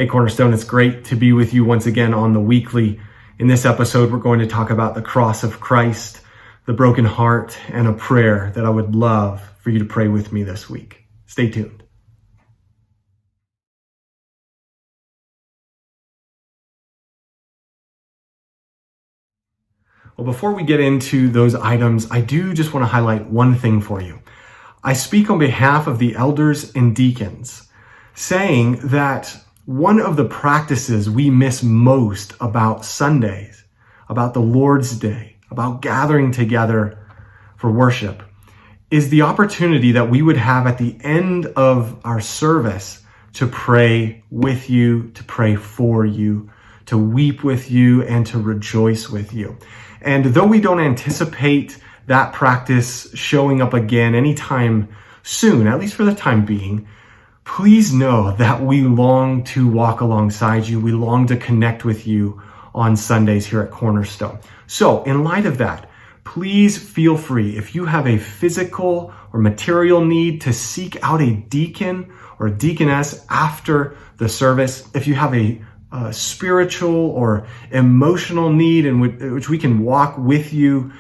Hey Cornerstone, it's great to be with you once again on the weekly. In this episode, we're going to talk about the cross of Christ, the broken heart, and a prayer that I would love for you to pray with me this week. Stay tuned. Well, before we get into those items, I do just want to highlight one thing for you. I speak on behalf of the elders and deacons, saying that one of the practices we miss most about Sundays, about the Lord's Day, about gathering together for worship, is the opportunity that we would have at the end of our service to pray with you, to pray for you, to weep with you, and to rejoice with you. And though we don't anticipate that practice showing up again anytime soon, at least for the time being, please know that we long to walk alongside you. We long to connect with you on Sundays here at Cornerstone. So in light of that, please feel free, if you have a physical or material need, to seek out a deacon or a deaconess after the service. If you have a spiritual or emotional need in which we can walk with you,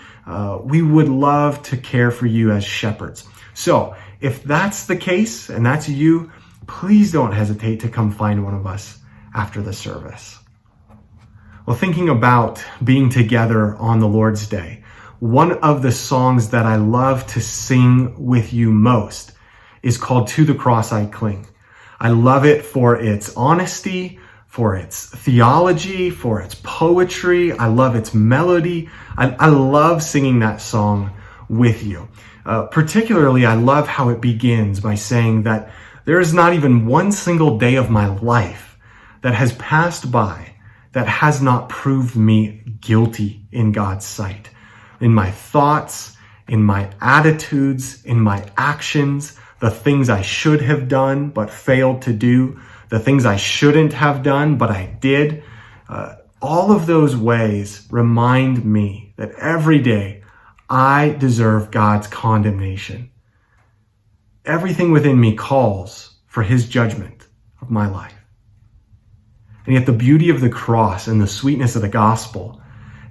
we would love to care for you as shepherds. So if that's the case and that's you, please don't hesitate to come find one of us after the service. Well, thinking about being together on the Lord's Day, one of the songs that I love to sing with you most is called "To the Cross I Cling." I love it for its honesty, for its theology, for its poetry. I love its melody. I love singing that song with you. Particularly, I love how it begins by saying that there is not even one single day of my life that has passed by that has not proved me guilty in God's sight. In my thoughts, in my attitudes, in my actions, the things I should have done but failed to do, the things I shouldn't have done but I did. All of those ways remind me that every day I deserve God's condemnation. Everything within me calls for his judgment of my life. And yet the beauty of the cross and the sweetness of the gospel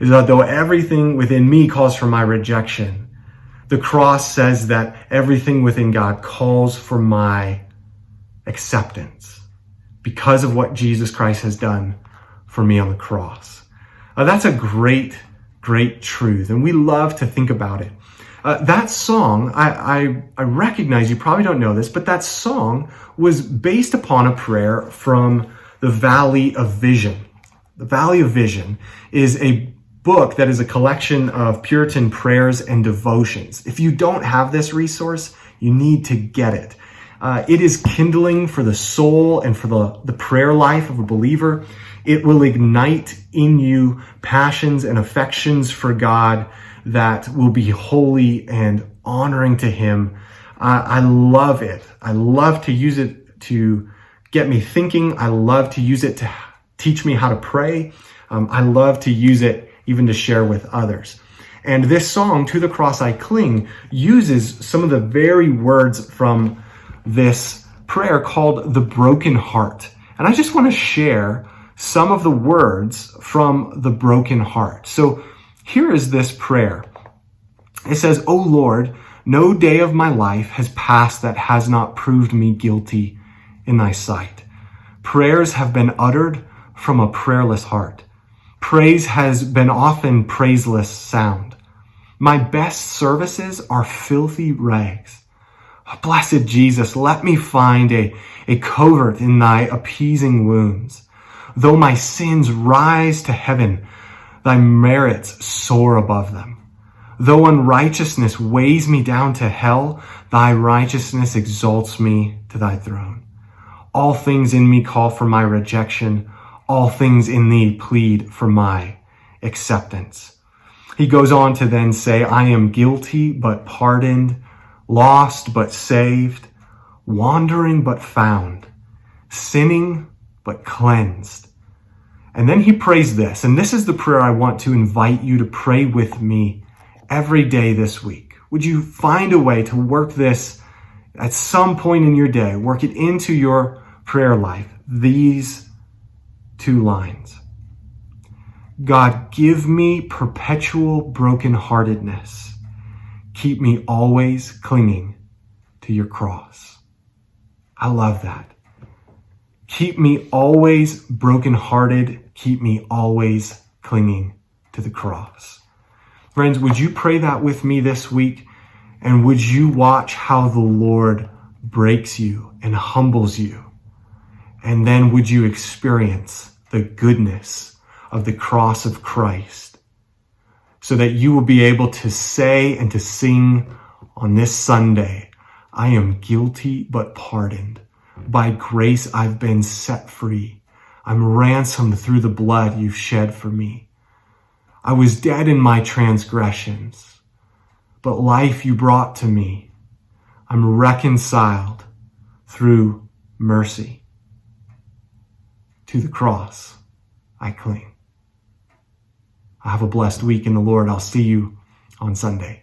is that though everything within me calls for my rejection, the cross says that everything within God calls for my acceptance because of what Jesus Christ has done for me on the cross. That's a great truth, and we love to think about it. That song, I recognize you probably don't know this, but that song was based upon a prayer from the Valley of Vision. The Valley of Vision is a book that is a collection of Puritan prayers and devotions. If you don't have this resource, you need to get it. It is kindling for the soul and for the prayer life of a believer. It will ignite in you passions and affections for God that will be holy and honoring to him. I love it. I love to use it to get me thinking. I love to use it to teach me how to pray. I love to use it even to share with others. And this song, "To the Cross I Cling," uses some of the very words from this prayer called "The Broken Heart." And I just want to share some of the words from "The Broken Heart." So here is this prayer. It says, "O Lord, no day of my life has passed that has not proved me guilty in thy sight. Prayers have been uttered from a prayerless heart. Praise has been often praiseless sound. My best services are filthy rags. Blessed Jesus, let me find a covert in thy appeasing wounds. Though my sins rise to heaven, thy merits soar above them. Though unrighteousness weighs me down to hell, thy righteousness exalts me to thy throne. All things in me call for my rejection. All things in thee plead for my acceptance." He goes on to then say, "I am guilty but pardoned, lost but saved, wandering but found, sinning but cleansed." And then he prays this, and this is the prayer I want to invite you to pray with me every day this week. Would you find a way to work this at some point in your day, work it into your prayer life, these 2 lines. God, give me perpetual brokenheartedness. Keep me always clinging to your cross. I love that. Keep me always brokenhearted. Keep me always clinging to the cross. Friends, would you pray that with me this week? And would you watch how the Lord breaks you and humbles you? And then would you experience the goodness of the cross of Christ so that you will be able to say and to sing on this Sunday, I am guilty but pardoned. By grace I've been set free. I'm ransomed through the blood you've shed for me. I was dead in my transgressions, but life you brought to me. I'm reconciled through mercy. To the cross I cling. Have a blessed week in the Lord. I'll see you on Sunday.